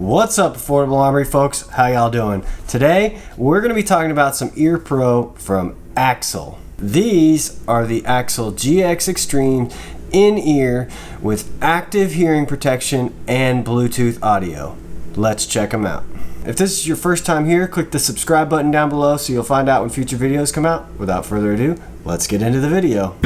What's up, Affordable Armory folks? How y'all doing? Today, we're going to be talking about some Ear Pro from Axil. These are the Axil GS Extreme in-ear with active hearing protection and Bluetooth audio. Let's check them out. If this is your first time here, click the subscribe button down below so you'll find out when future videos come out. Without further ado, let's get into the video.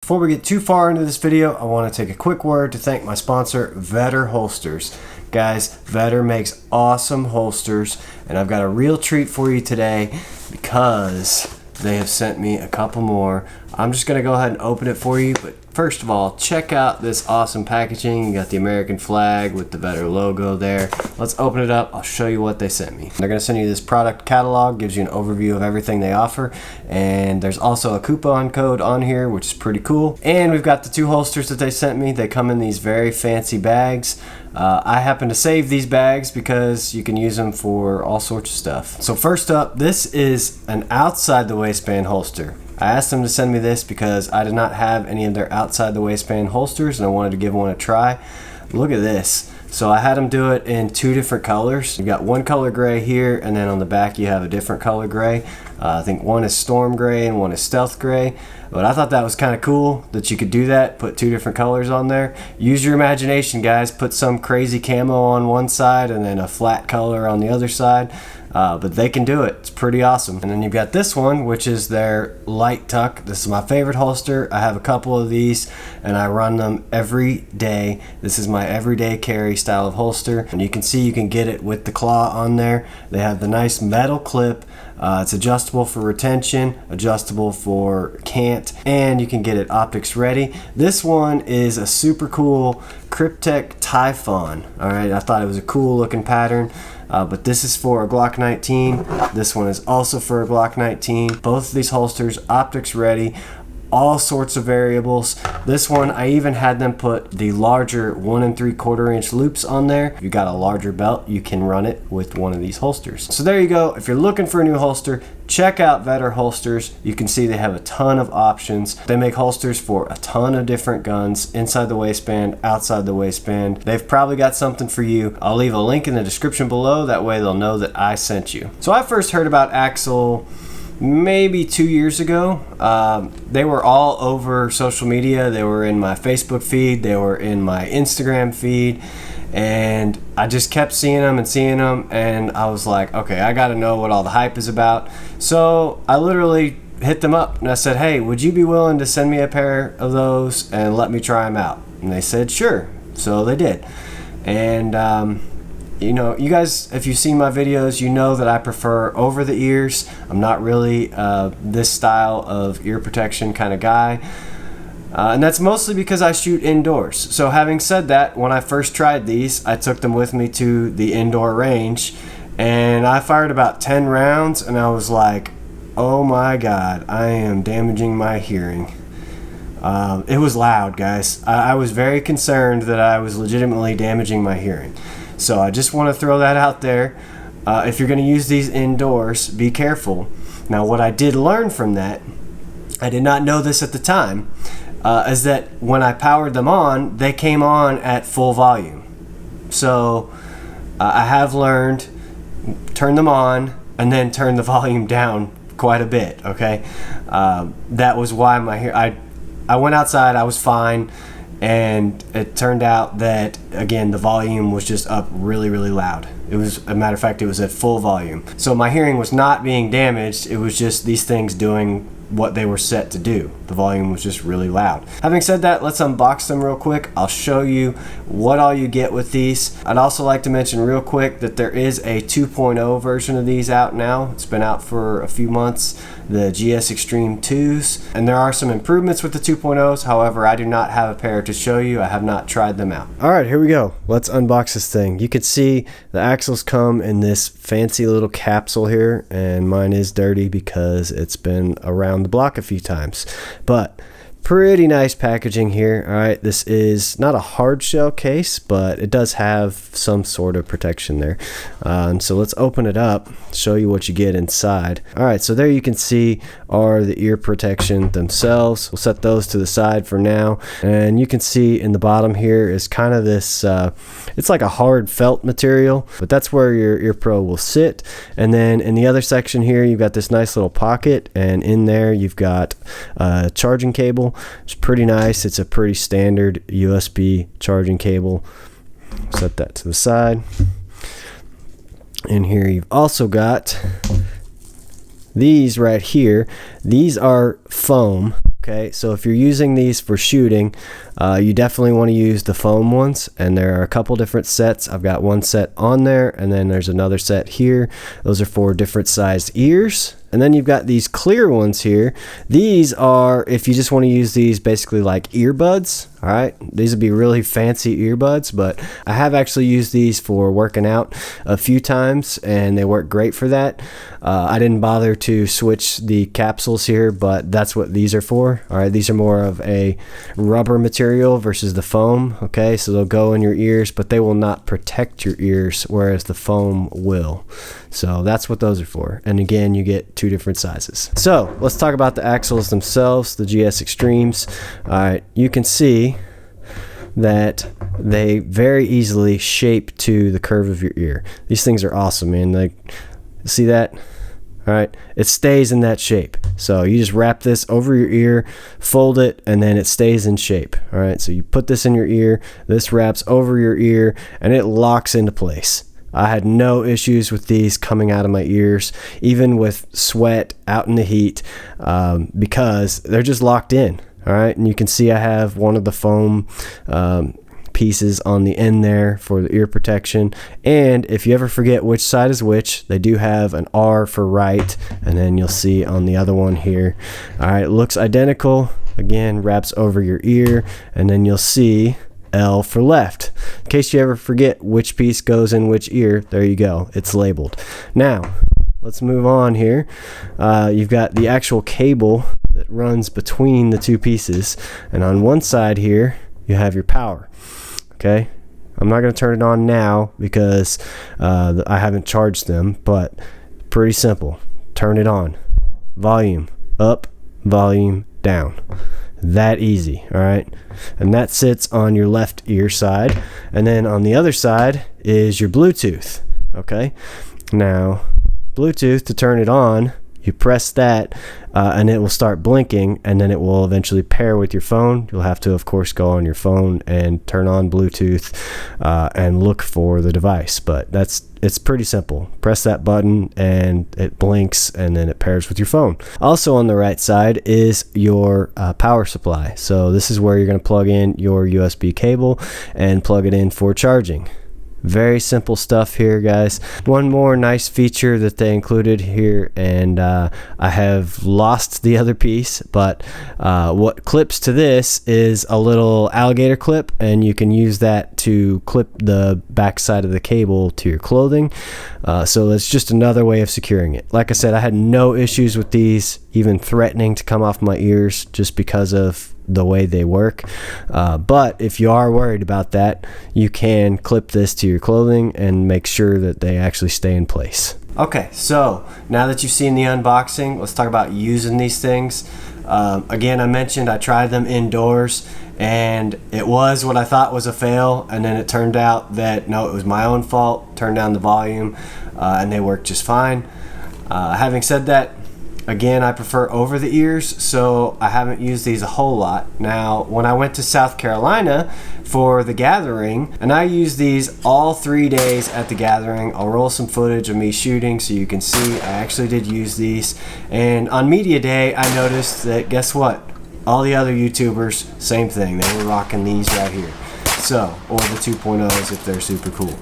Before we get too far into this video, I want to take a quick word to thank my sponsor, Vetter Holsters. Guys, Vetter makes awesome holsters, and I've got a real treat for you today because they have sent me a couple more. I'm just going to go ahead and open it for you, but first of all, check out this awesome packaging. You got the American flag with the Vetter logo there. Let's open it up. I'll show you what they sent me. They're going to send you this product catalog, gives you an overview of everything they offer, and there's also a coupon code on here, which is pretty cool. And we've got the two holsters that they sent me. They come in these very fancy bags. I happen to save these bags because you can use them for all sorts of stuff. So first up, this is an outside the waistband holster. I asked them to send me this because I did not have any of their outside the waistband holsters and I wanted to give one a try. Look at this. So I had them do it in two different colors. You've got one color gray here, and then on the back you have a different color gray. I think one is storm gray and one is stealth gray. But I thought that was kind of cool that you could do that, put two different colors on there. Use your imagination, guys. Put some crazy camo on one side and then a flat color on the other side. But they can do it. It's pretty awesome. And then you've got this one, which is their light tuck. This is my favorite holster. I have a couple of these and I run them every day. This is my everyday carry style of holster. And you can see you can get it with the claw on there. They have the nice metal clip. It's adjustable for retention, adjustable for cant, and you can get it optics ready. This one is a super cool Cryptek Typhon. Alright, I thought it was a cool looking pattern. But this is for a Glock 19. This one is also for a Glock 19. Both of these holsters, optics ready, all sorts of variables. This one, I even had them put the larger 1 3/4 inch loops on there. If you got a larger belt, you can run it with one of these holsters. So there you go. If you're looking for a new holster, check out Vetter Holsters. You can see they have a ton of options. They make holsters for a ton of different guns, inside the waistband, outside the waistband. They've probably got something for you. I'll leave a link in the description below. That way they'll know that I sent you. So I first heard about Axil maybe 2 years ago. They were all over social media. They were in my Facebook feed, they were in my Instagram feed, and I just kept seeing them, and I was like, okay, I gotta know what all the hype is about. So I literally hit them up and I said, hey, would you be willing to send me a pair of those and let me try them out? And they said sure. So they did. And you know, you guys, if you've seen my videos, you know that I prefer over the ears. I'm not really this style of ear protection kind of guy. And that's mostly because I shoot indoors. So having said that, when I first tried these, I took them with me to the indoor range and I fired about 10 rounds and I was like, oh my God, I am damaging my hearing. It was loud, guys. I was very concerned that I was legitimately damaging my hearing. So I just want to throw that out there. If you're going to use these indoors, be careful. Now what I did learn from that, I did not know this at the time, is that when I powered them on, they came on at full volume. So I have learned, turn them on and then turn the volume down quite a bit, okay? That was why I went outside, I was fine. And it turned out that, again, the volume was just up really, really loud. It was, a matter of fact, it was at full volume. So my hearing was not being damaged. It was just these things doing what they were set to do. The volume was just really loud. Having said that, let's unbox them real quick. I'll show you what all you get with these. I'd also like to mention real quick that there is a 2.0 version of these out now. It's been out for a few months, the GS Extreme 2s, and there are some improvements with the 2.0s. However, I do not have a pair to show you. I have not tried them out. All right, here we go. Let's unbox this thing. You can see the Axils come in this fancy little capsule here, and mine is dirty because it's been around the block a few times. But pretty nice packaging here. All right, this is not a hard shell case, but it does have some sort of protection there. So let's open it up, show you what you get inside. All right, so there you can see are the ear protection themselves. We'll set those to the side for now, and you can see in the bottom here is kind of this it's like a hard felt material, but that's where your ear pro will sit. And then in the other section here, you've got this nice little pocket, and in there you've got a charging cable. It's pretty nice. It's a pretty standard USB charging cable. Set that to the side. In here you've also got these right here. These are foam. Okay, so if you're using these for shooting, you definitely want to use the foam ones, and there are a couple different sets. I've got one set on there, and then there's another set here. Those are for different sized ears. And then you've got these clear ones here. These are if you just want to use these basically like earbuds. All right, these would be really fancy earbuds, but I have actually used these for working out a few times, and they work great for that. I didn't bother to switch the capsules here, but that's what these are for. All right, these are more of a rubber material versus the foam. Okay, so they'll go in your ears, but they will not protect your ears, whereas the foam will. So that's what those are for. And again, you get two different sizes. So let's talk about the Axils themselves, the GS Extremes. All right, you can see that they very easily shape to the curve of your ear. These things are awesome, man. Like, see that? All right, it stays in that shape. So you just wrap this over your ear, fold it, and then it stays in shape. All right, so you put this in your ear, this wraps over your ear, and it locks into place. I had no issues with these coming out of my ears, even with sweat out in the heat, because they're just locked in. All right, and you can see I have one of the foam pieces on the end there for the ear protection. And if you ever forget which side is which, they do have an R for right, and then you'll see on the other one here. All right, it looks identical. Again, wraps over your ear, and then you'll see L for left. In case you ever forget which piece goes in which ear, there you go. It's labeled. Now, let's move on here. You've got the actual cable that runs between the two pieces, and on one side here you have your power. Okay, I'm not going to turn it on now because I haven't charged them, but pretty simple. Turn it on. Volume up, volume down. That easy. All right, and that sits on your left ear side, and then on the other side is your Bluetooth. Okay, now Bluetooth, to turn it on, you press that and it will start blinking, and then it will eventually pair with your phone. You'll have to, of course, go on your phone and turn on Bluetooth and look for the device, but it's pretty simple. Press that button and it blinks, and then it pairs with your phone. Also on the right side is your power supply. So this is where you're going to plug in your USB cable and plug it in for charging. Very simple stuff here, guys. One more nice feature that they included here, and I have lost the other piece, but what clips to this is a little alligator clip, and you can use that to clip the back side of the cable to your clothing. So it's just another way of securing it. Like I said, I had no issues with these even threatening to come off my ears just because of the way they work, but if you are worried about that, you can clip this to your clothing and make sure that they actually stay in place. Okay, so now that you've seen the unboxing, let's talk about using these things. Again, I mentioned I tried them indoors, and it was what I thought was a fail, and then it turned out that no, it was my own fault. Turned down the volume and they worked just fine. Having said that, again, I prefer over the ears, so I haven't used these a whole lot. Now, when I went to South Carolina for the gathering, and I used these all 3 days at the gathering. I'll roll some footage of me shooting so you can see I actually did use these. And on media day, I noticed that, guess what? All the other YouTubers, same thing. They were rocking these right here. So, or the 2.0s if they're super cool.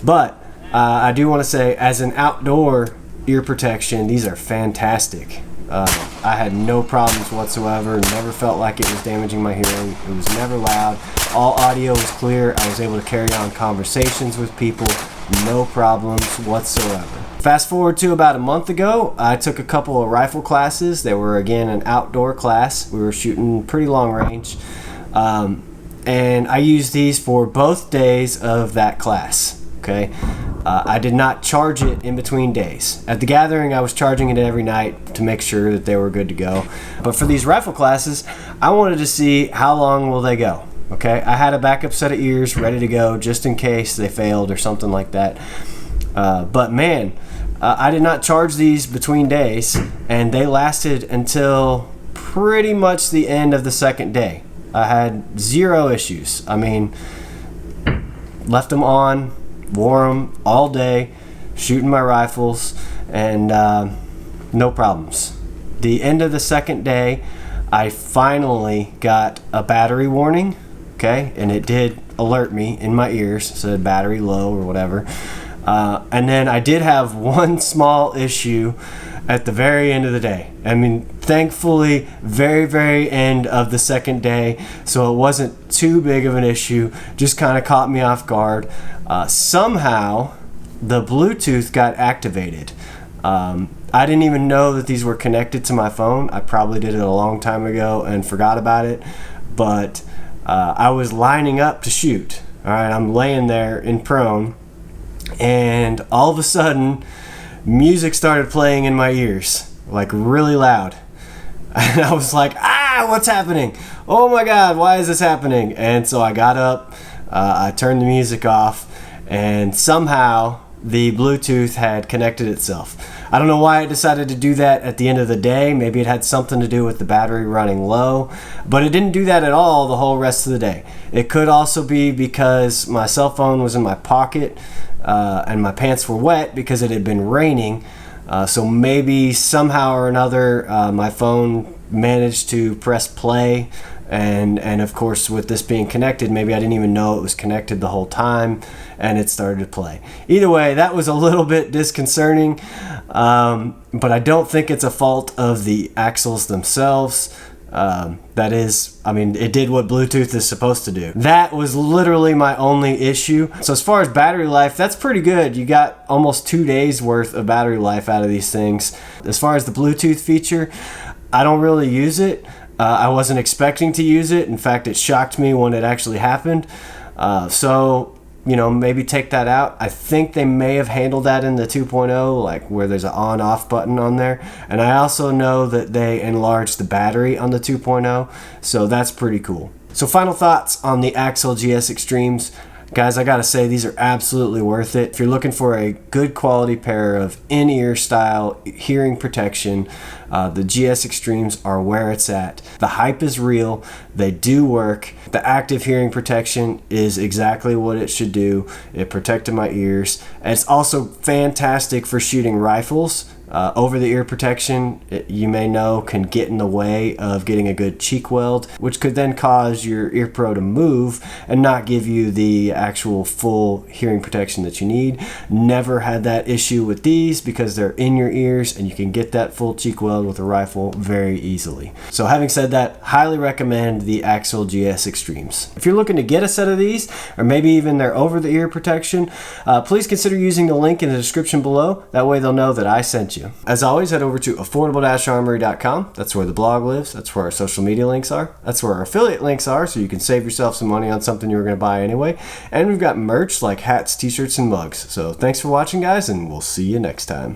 But I do want to say, as an outdoor ear protection, these are fantastic. I had no problems whatsoever, never felt like it was damaging my hearing. It was never loud. All audio was clear. I was able to carry on conversations with people no problems whatsoever. Fast forward to about a month ago, I took a couple of rifle classes. They were again an outdoor class. We were shooting pretty long range. And I used these for both days of that class, okay? I did not charge it in between days. At the gathering, I was charging it every night to make sure that they were good to go. But for these rifle classes, I wanted to see how long will they go, okay? I had a backup set of ears ready to go just in case they failed or something like that. But man, I did not charge these between days, and they lasted until pretty much the end of the second day. I had zero issues. I mean, left them on, wore them all day, shooting my rifles, and no problems. The end of the second day, I finally got a battery warning, okay, and it did alert me in my ears, said battery low or whatever. And then I did have one small issue at the very end of the day. I mean, thankfully, very end of the second day, so it wasn't too big of an issue, just kind of caught me off guard. Somehow, the Bluetooth got activated. I didn't even know that these were connected to my phone. I probably did it a long time ago and forgot about it, but I was lining up to shoot. All right, I'm laying there in prone, and all of a sudden, music started playing in my ears, like really loud. And I was like, what's happening? Oh my God, why is this happening? And so I got up, I turned the music off, and somehow the Bluetooth had connected itself. I don't know why it decided to do that at the end of the day. Maybe it had something to do with the battery running low, but it didn't do that at all the whole rest of the day. It could also be because my cell phone was in my pocket and my pants were wet because it had been raining. So maybe somehow or another my phone managed to press play, and of course with this being connected, maybe I didn't even know it was connected the whole time and it started to play. Either way, that was a little bit disconcerting, but I don't think it's a fault of the Axils themselves. That is, I mean, it did what Bluetooth is supposed to do. That was literally my only issue. So as far as battery life, that's pretty good. You got almost 2 days worth of battery life out of these things. As far as the Bluetooth feature, I don't really use it. I wasn't expecting to use it. In fact, it shocked me when it actually happened. So, you know, maybe take that out. I think they may have handled that in the 2.0, like where there's an on-off button on there. And I also know that they enlarged the battery on the 2.0, so that's pretty cool. So final thoughts on the Axil GS Extremes. Guys, I gotta say, these are absolutely worth it. If you're looking for a good quality pair of in-ear style hearing protection, the GS Extremes are where it's at. The hype is real, they do work. The active hearing protection is exactly what it should do. It protected my ears. And it's also fantastic for shooting rifles. Over-the-ear protection, you may know, can get in the way of getting a good cheek weld, which could then cause your ear pro to move and not give you the actual full hearing protection that you need. Never had that issue with these because they're in your ears and you can get that full cheek weld with a rifle very easily. So having said that, highly recommend the Axil GS Extremes. If you're looking to get a set of these, or maybe even their over-the-ear protection, please consider using the link in the description below. That way they'll know that I sent you. As always, head over to affordable-armory.com. That's where the blog lives. That's where our social media links are. That's where our affiliate links are, so you can save yourself some money on something you were going to buy anyway. And we've got merch like hats, t-shirts, and mugs. So thanks for watching, guys, and we'll see you next time.